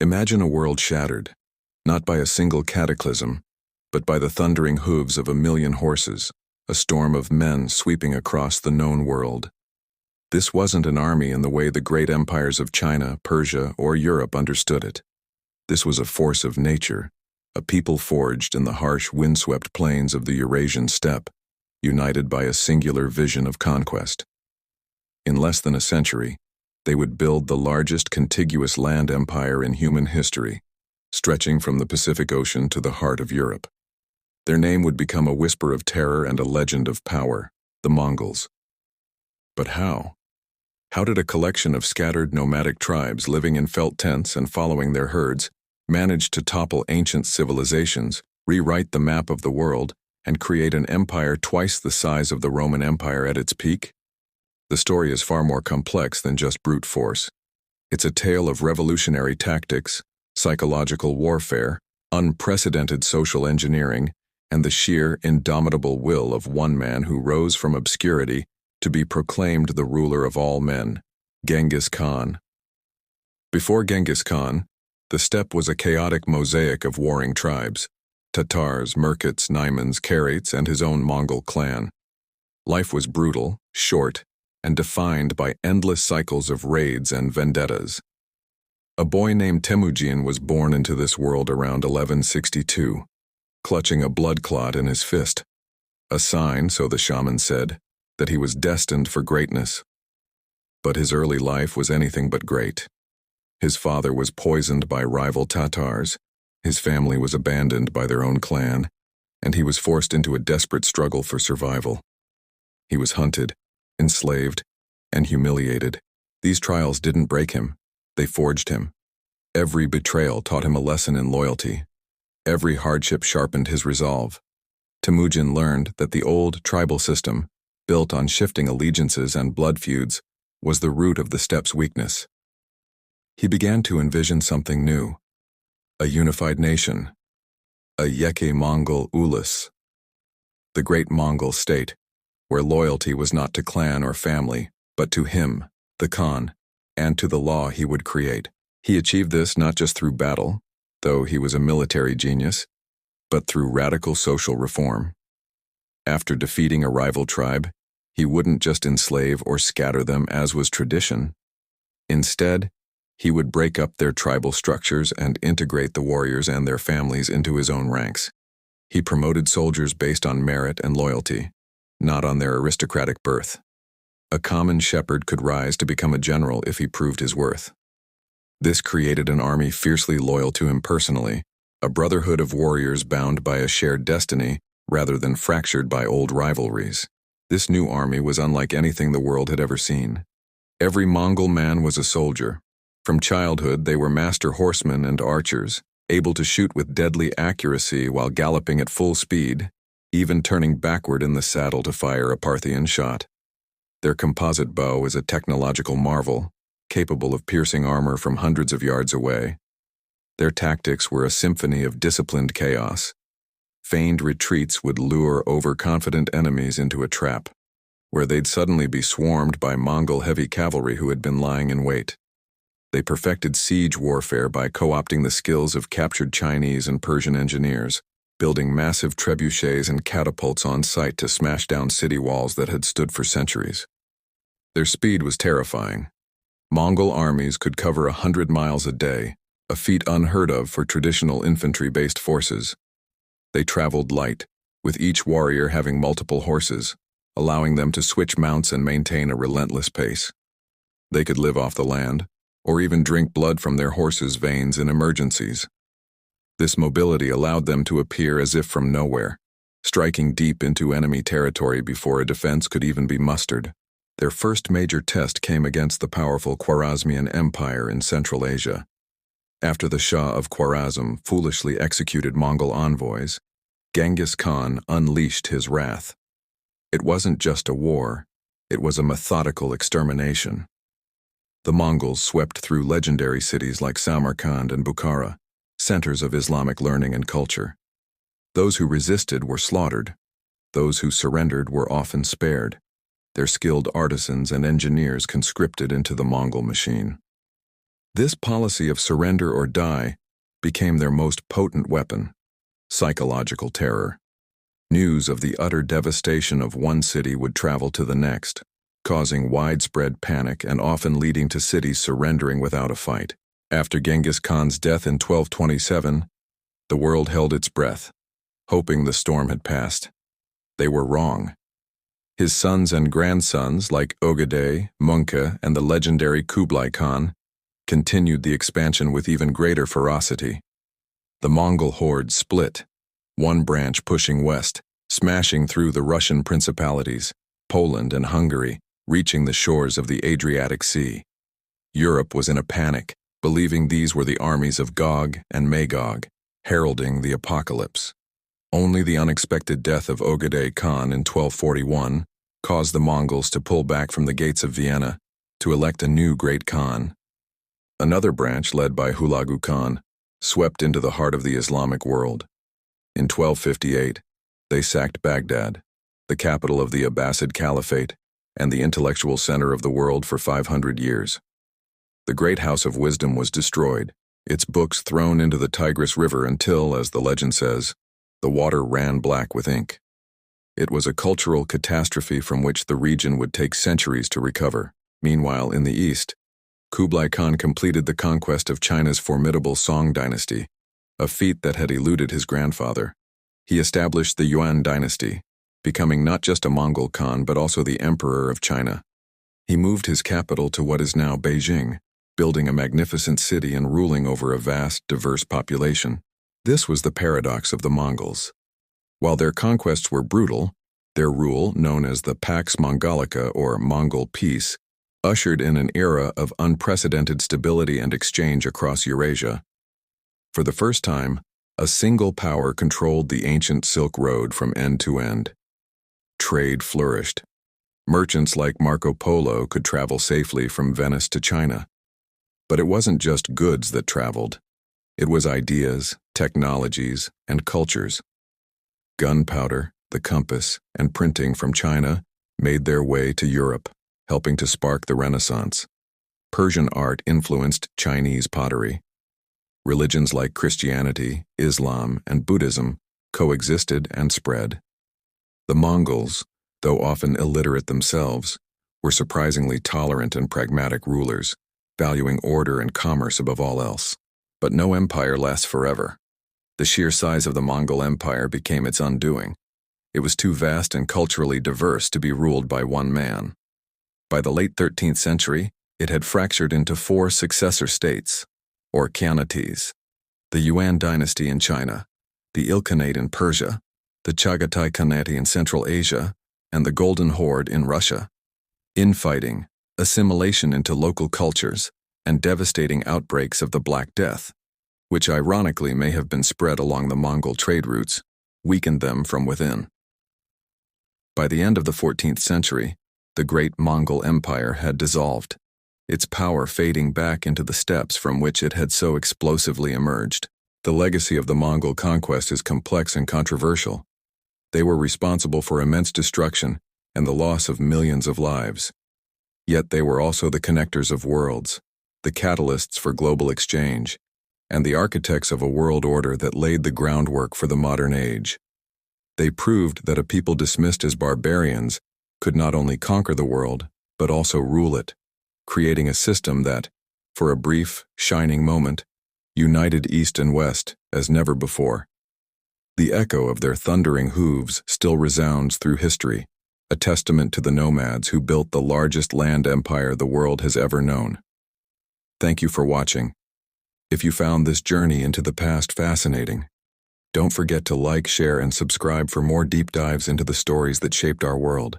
Imagine a world shattered, not by a single cataclysm, but by the thundering hooves of 1,000,000 horses, a storm of men sweeping across the known world. This wasn't an army in the way the great empires of China, Persia, or Europe understood it. This was a force of nature, a people forged in the harsh, windswept plains of the Eurasian steppe, united by a singular vision of conquest. In less than a century, they would build the largest contiguous land empire in human history, stretching from the Pacific Ocean to the heart of Europe. Their name would become a whisper of terror and a legend of power, the Mongols. But how? How did a collection of scattered nomadic tribes living in felt tents and following their herds manage to topple ancient civilizations, rewrite the map of the world, and create an empire twice the size of the Roman Empire at its peak? The story is far more complex than just brute force. It's a tale of revolutionary tactics, psychological warfare, unprecedented social engineering, and the sheer, indomitable will of one man who rose from obscurity to be proclaimed the ruler of all men, Genghis Khan. Before Genghis Khan, the steppe was a chaotic mosaic of warring tribes: Tatars, Merkits, Naimans, Karats, and his own Mongol clan. Life was brutal, short, and defined by endless cycles of raids and vendettas. A boy named Temujin was born into this world around 1162, clutching a blood clot in his fist, a sign, so the shaman said, that he was destined for greatness. But his early life was anything but great. His father was poisoned by rival Tatars, his family was abandoned by their own clan, and he was forced into a desperate struggle for survival. He was hunted, enslaved, and humiliated. These trials didn't break him, they forged him. Every betrayal taught him a lesson in loyalty. Every hardship sharpened his resolve. Temujin learned that the old tribal system, built on shifting allegiances and blood feuds, was the root of the steppe's weakness. He began to envision something new: a unified nation, a Yeke Mongol Ulus, the great Mongol state, where loyalty was not to clan or family, but to him, the Khan, and to the law he would create. He achieved this not just through battle, though he was a military genius, but through radical social reform. After defeating a rival tribe, he wouldn't just enslave or scatter them as was tradition. Instead, he would break up their tribal structures and integrate the warriors and their families into his own ranks. He promoted soldiers based on merit and loyalty, not on their aristocratic birth. A common shepherd could rise to become a general if he proved his worth. This created an army fiercely loyal to him personally, a brotherhood of warriors bound by a shared destiny rather than fractured by old rivalries. This new army was unlike anything the world had ever seen. Every Mongol man was a soldier. From childhood, they were master horsemen and archers, able to shoot with deadly accuracy while galloping at full speed, even turning backward in the saddle to fire a Parthian shot. Their composite bow is a technological marvel, capable of piercing armor from hundreds of yards away. Their tactics were a symphony of disciplined chaos. Feigned retreats would lure overconfident enemies into a trap, where they'd suddenly be swarmed by Mongol heavy cavalry who had been lying in wait. They perfected siege warfare by co-opting the skills of captured Chinese and Persian engineers, building massive trebuchets and catapults on site to smash down city walls that had stood for centuries. Their speed was terrifying. Mongol armies could cover 100 miles a day, a feat unheard of for traditional infantry-based forces. They traveled light, with each warrior having multiple horses, allowing them to switch mounts and maintain a relentless pace. They could live off the land, or even drink blood from their horses' veins in emergencies. This mobility allowed them to appear as if from nowhere, striking deep into enemy territory before a defense could even be mustered. Their first major test came against the powerful Khwarezmian Empire in Central Asia. After the Shah of Khwarezm foolishly executed Mongol envoys, Genghis Khan unleashed his wrath. It wasn't just a war, it was a methodical extermination. The Mongols swept through legendary cities like Samarkand and Bukhara, centers of Islamic learning and culture. Those who resisted were slaughtered. Those who surrendered were often spared, their skilled artisans and engineers conscripted into the Mongol machine. This policy of surrender or die became their most potent weapon: psychological terror. News of the utter devastation of one city would travel to the next, causing widespread panic and often leading to cities surrendering without a fight. After Genghis Khan's death in 1227, the world held its breath, hoping the storm had passed. They were wrong. His sons and grandsons, like Ögedei, Mongke, and the legendary Kublai Khan, continued the expansion with even greater ferocity. The Mongol horde split, one branch pushing west, smashing through the Russian principalities, Poland and Hungary, reaching the shores of the Adriatic Sea. Europe was in a panic, believing these were the armies of Gog and Magog, heralding the apocalypse. Only the unexpected death of Ögedei Khan in 1241 caused the Mongols to pull back from the gates of Vienna to elect a new great Khan. Another branch, led by Hulagu Khan, swept into the heart of the Islamic world. In 1258, they sacked Baghdad, the capital of the Abbasid Caliphate and the intellectual center of the world for 500 years. The great house of wisdom was destroyed, its books thrown into the Tigris River until, as the legend says, the water ran black with ink. It was a cultural catastrophe from which the region would take centuries to recover. Meanwhile, in the east, Kublai Khan completed the conquest of China's formidable Song dynasty, a feat that had eluded his grandfather. He established the Yuan dynasty, becoming not just a Mongol Khan but also the Emperor of China. He moved his capital to what is now Beijing, building a magnificent city and ruling over a vast, diverse population. This was the paradox of the Mongols. While their conquests were brutal, their rule, known as the Pax Mongolica or Mongol Peace, ushered in an era of unprecedented stability and exchange across Eurasia. For the first time, a single power controlled the ancient Silk Road from end to end. Trade flourished. Merchants like Marco Polo could travel safely from Venice to China. But it wasn't just goods that traveled. It was ideas, technologies, and cultures. Gunpowder, the compass, and printing from China made their way to Europe, helping to spark the Renaissance. Persian art influenced Chinese pottery. Religions like Christianity, Islam, and Buddhism coexisted and spread. The Mongols, though often illiterate themselves, were surprisingly tolerant and pragmatic rulers, valuing order and commerce above all else. But no empire lasts forever. The sheer size of the Mongol Empire became its undoing. It was too vast and culturally diverse to be ruled by one man. By the late 13th century, it had fractured into 4 successor states, or khanates: the Yuan dynasty in China, the Ilkhanate in Persia, the Chagatai Khanate in Central Asia, and the Golden Horde in Russia. Infighting, assimilation into local cultures, and devastating outbreaks of the Black Death, which ironically may have been spread along the Mongol trade routes, weakened them from within. By the end of the 14th century, the great Mongol Empire had dissolved, its power fading back into the steppes from which it had so explosively emerged. The legacy of the Mongol conquest is complex and controversial. They were responsible for immense destruction and the loss of millions of lives. Yet they were also the connectors of worlds, the catalysts for global exchange, and the architects of a world order that laid the groundwork for the modern age. They proved that a people dismissed as barbarians could not only conquer the world, but also rule it, creating a system that, for a brief, shining moment, united East and West as never before. The echo of their thundering hooves still resounds through history, a testament to the nomads who built the largest land empire the world has ever known. Thank you for watching. If you found this journey into the past fascinating, don't forget to like, share, and subscribe for more deep dives into the stories that shaped our world.